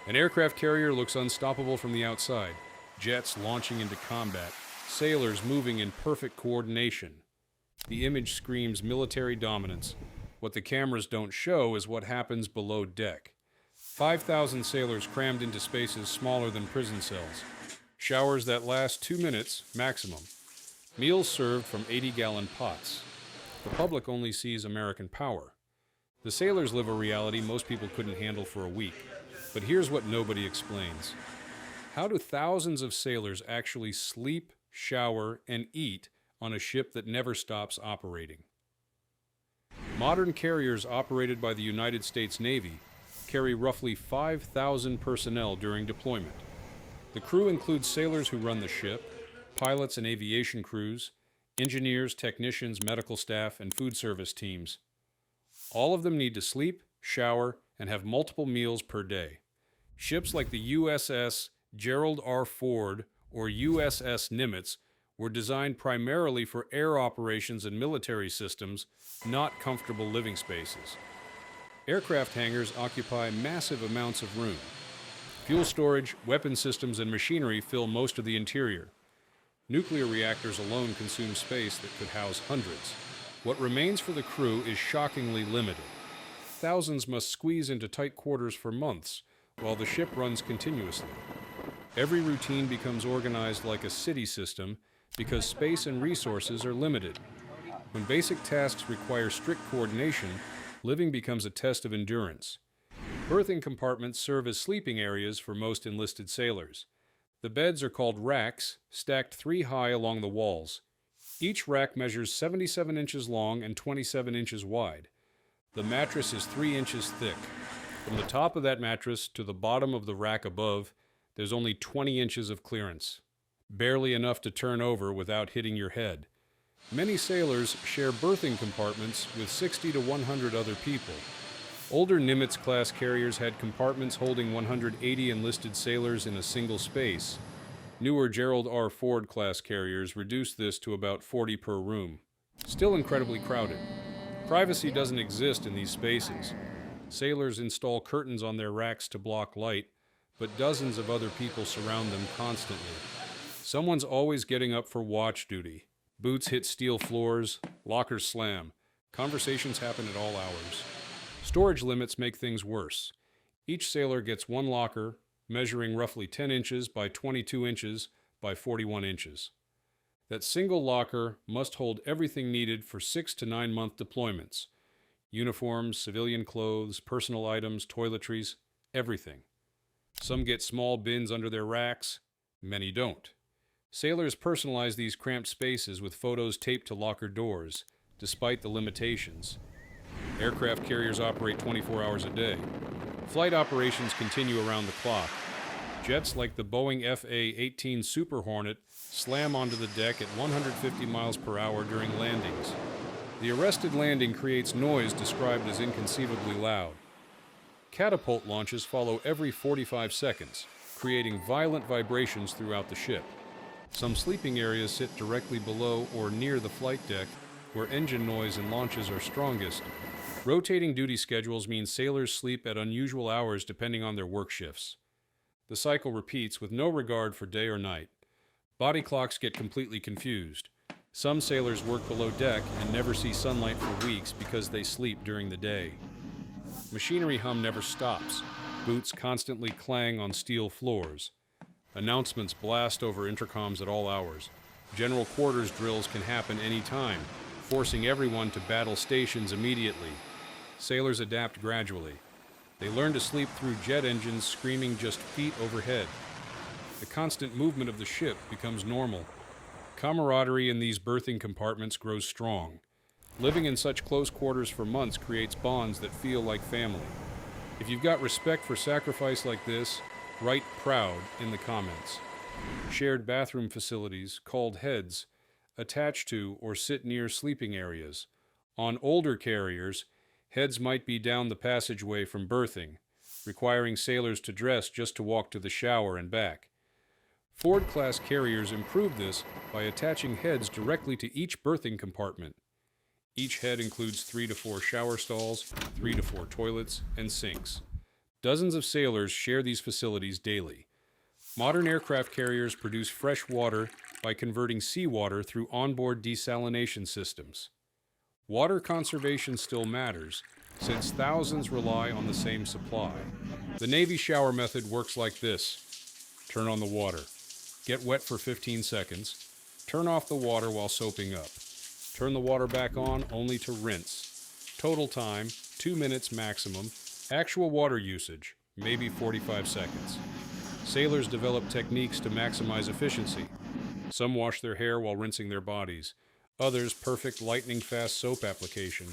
An aircraft carrier looks unstoppable from the outside. Jets launching into combat, sailors moving in perfect coordination. The image screams military dominance. What the cameras don't show is what happens below deck. 5,000 sailors crammed into spaces smaller than prison cells. Showers that last 2 minutes, maximum. Meals served from 80-gallon pots. The public only sees American power. The sailors live a reality most people couldn't handle for a week. But here's what nobody explains. How do thousands of sailors actually sleep, shower, and eat on a ship that never stops operating? Modern carriers operated by the United States Navy carry roughly 5,000 personnel during deployment. The crew includes sailors who run the ship, pilots and aviation crews, engineers, technicians, medical staff, and food service teams. All of them need to sleep, shower, and have multiple meals per day. Ships like the USS Gerald R. Ford or USS Nimitz were designed primarily for air operations and military systems, not comfortable living spaces. Aircraft hangars occupy massive amounts of room. Fuel storage, weapon systems, and machinery fill most of the interior. Nuclear reactors alone consume space that could house hundreds. What remains for the crew is shockingly limited. Thousands must squeeze into tight quarters for months, while the ship runs continuously. Every routine becomes organized like a city system because space and resources are limited. When basic tasks require strict coordination, living becomes a test of endurance. Berthing compartments serve as sleeping areas for most enlisted sailors. The beds are called racks, stacked 3 high along the walls. Each rack measures 77 inches long and 27 inches wide. The mattress is 3 inches thick. From the top of that mattress to the bottom of the rack above, there's only 20 inches of clearance. Barely enough to turn over without hitting your head. Many sailors share berthing compartments with 60 to 100 other people. Older Nimitz-class carriers had compartments holding 180 enlisted sailors in a single space. Newer Gerald R. Ford-class carriers reduced this to about 40 per room. Still incredibly crowded. Privacy doesn't exist in these spaces. Sailors install curtains on their racks to block light, but dozens of other people surround them constantly. Someone's always getting up for watch duty. Boots hit steel floors, lockers slam. Conversations happen at all hours. Storage limits make things worse. Each sailor gets one locker, measuring roughly 10 inches by 22 inches by 41 inches. That single locker must hold everything needed for 6 to 9 month deployments. Uniforms, civilian clothes, personal items, toiletries, everything. Some get small bins under their racks, many don't. Sailors personalize these cramped spaces with photos taped to locker doors, despite the limitations. Aircraft carriers operate 24 hours a day. Flight operations continue around the clock. Jets like the Boeing FA-18 Super Hornet slam onto the deck at 150 miles per hour during landings. The arrested landing creates noise described as inconceivably loud. Catapult launches follow every 45 seconds, creating violent vibrations throughout the ship. Some sleeping areas sit directly below or near the flight deck, where engine noise and launches are strongest. Rotating duty schedules mean sailors sleep at unusual hours depending on their work shifts. The cycle repeats with no regard for day or night. Body clocks get completely confused. Some sailors work below deck and never see sunlight for weeks because they sleep during the day. Machinery hum never stops. Boots constantly clang on steel floors. Announcements blast over intercoms at all hours. General quarters drills can happen any time, forcing everyone to battle stations immediately. Sailors adapt gradually. They learn to sleep through jet engines screaming just feet overhead. The constant movement of the ship becomes normal. Camaraderie in these berthing compartments grows strong. Living in such close quarters for months creates bonds that feel like family. If you've got respect for sacrifice like this, write proud in the comments. Shared bathroom facilities, called heads, attach to or sit near sleeping areas. On older carriers, heads might be down the passageway from berthing, requiring sailors to dress just to walk to the shower and back. Ford-class carriers improved this by attaching heads directly to each berthing compartment. Each head includes 3 to 4 shower stalls, 3 to 4 toilets, and sinks. Dozens of sailors share these facilities daily. Modern aircraft carriers produce fresh water by converting seawater through onboard desalination systems. Water conservation still matters, since thousands rely on the same supply. The Navy shower method works like this. Turn on the water. Get wet for 15 seconds. Turn off the water while soaping up. Turn the water back on only to rinse. Total time, 2 minutes maximum. Actual water usage, maybe 45 seconds. Sailors develop techniques to maximize efficiency. Some wash their hair while rinsing their bodies. Others perfect lightning-fast soap application.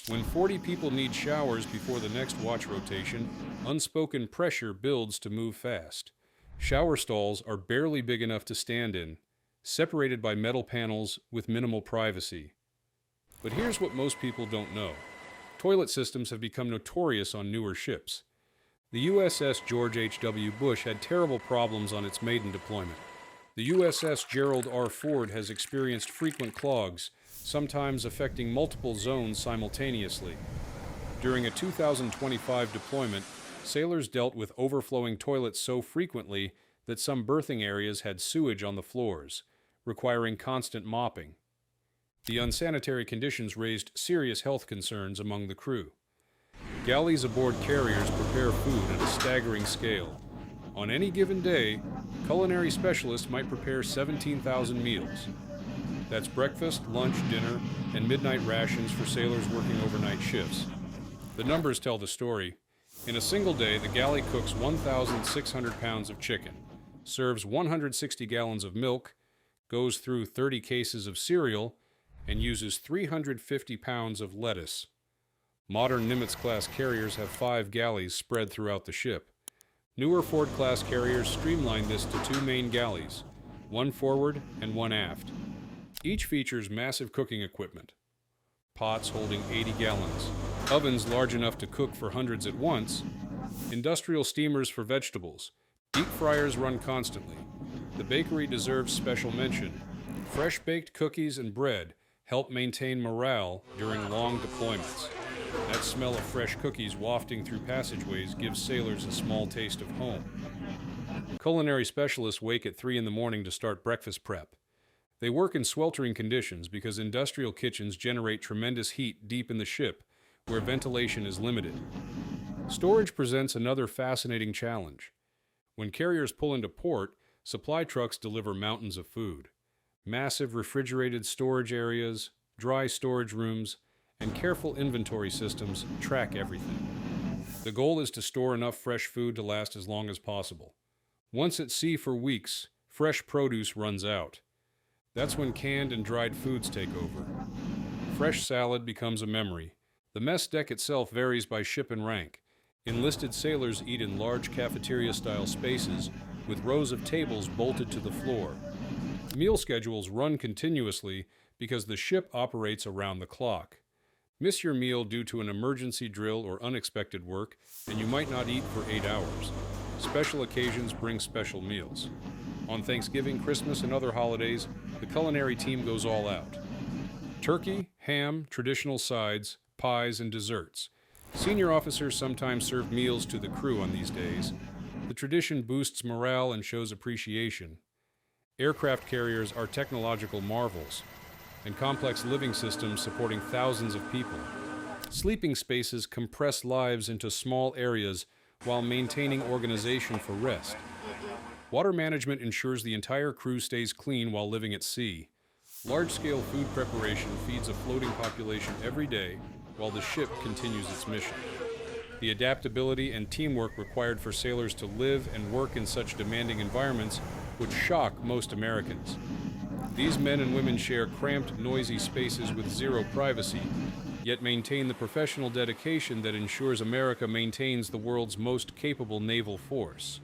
When 40 people need showers before the next watch rotation, unspoken pressure builds to move fast. Shower stalls are barely big enough to stand in, separated by metal panels with minimal privacy. But here's what most people don't know. Toilet systems have become notorious on newer ships. The USS George H.W. Bush had terrible problems on its maiden deployment. The USS Gerald R. Ford has experienced frequent clogs, sometimes affecting multiple zones simultaneously. During a 2025 deployment, sailors dealt with overflowing toilets so frequently that some berthing areas had sewage on the floors, requiring constant mopping. The unsanitary conditions raised serious health concerns among the crew. Galleys aboard carriers prepare food at a staggering scale. On any given day, culinary specialists might prepare 17,000 meals. That's breakfast, lunch, dinner, and midnight rations for sailors working overnight shifts. The numbers tell the story. In a single day, the galley cooks 1,600 pounds of chicken, serves 160 gallons of milk, goes through 30 cases of cereal, and uses 350 pounds of lettuce. Modern Nimitz-class carriers have 5 galleys spread throughout the ship. Newer Ford-class carriers streamline this to 2 main galleys, one forward and one aft. Each features massive cooking equipment. Pots holding 80 gallons, ovens large enough to cook for hundreds at once, industrial steamers for vegetables, deep fryers run constantly. The bakery deserves special mention. Fresh-baked cookies and bread help maintain morale during long deployments. That smell of fresh cookies wafting through passageways gives sailors a small taste of home. Culinary specialists wake at 3 in the morning to start breakfast prep. They work in sweltering conditions because industrial kitchens generate tremendous heat deep in the ship, where ventilation is limited. Storage presents another fascinating challenge. When carriers pull into port, supply trucks deliver mountains of food. Massive refrigerated storage areas, dry storage rooms, and careful inventory systems track everything. The goal is to store enough fresh food to last as long as possible. Once at sea for weeks, fresh produce runs out. That's when canned and dried foods take over. Fresh salad becomes a memory. The mess deck itself varies by ship and rank. Enlisted sailors eat in large cafeteria-style spaces with rows of tables bolted to the floor. Meal schedules run continuously because the ship operates around the clock. Miss your meal due to an emergency drill or unexpected work, and you might not eat for 8 hours. Special occasions bring special meals. On Thanksgiving, Christmas, and other holidays, the culinary team goes all out. Turkey, ham, traditional sides, pies, and desserts. Senior officers sometimes serve meals to the crew on these days. The tradition boosts morale and shows appreciation. Aircraft carriers are technological marvels, and complex living systems supporting thousands of people. Sleeping spaces compress lives into small areas while maintaining organization for rest. Water management ensures the entire crew stays clean while living at sea. Large-scale food preparation feeds a floating population every day while the ship continues its mission. The adaptability and teamwork required for sailors to live and work in such demanding environments would shock most Americans. These men and women share cramped, noisy spaces with zero privacy, yet maintain the professional dedication that ensures America maintains the world's most capable naval force.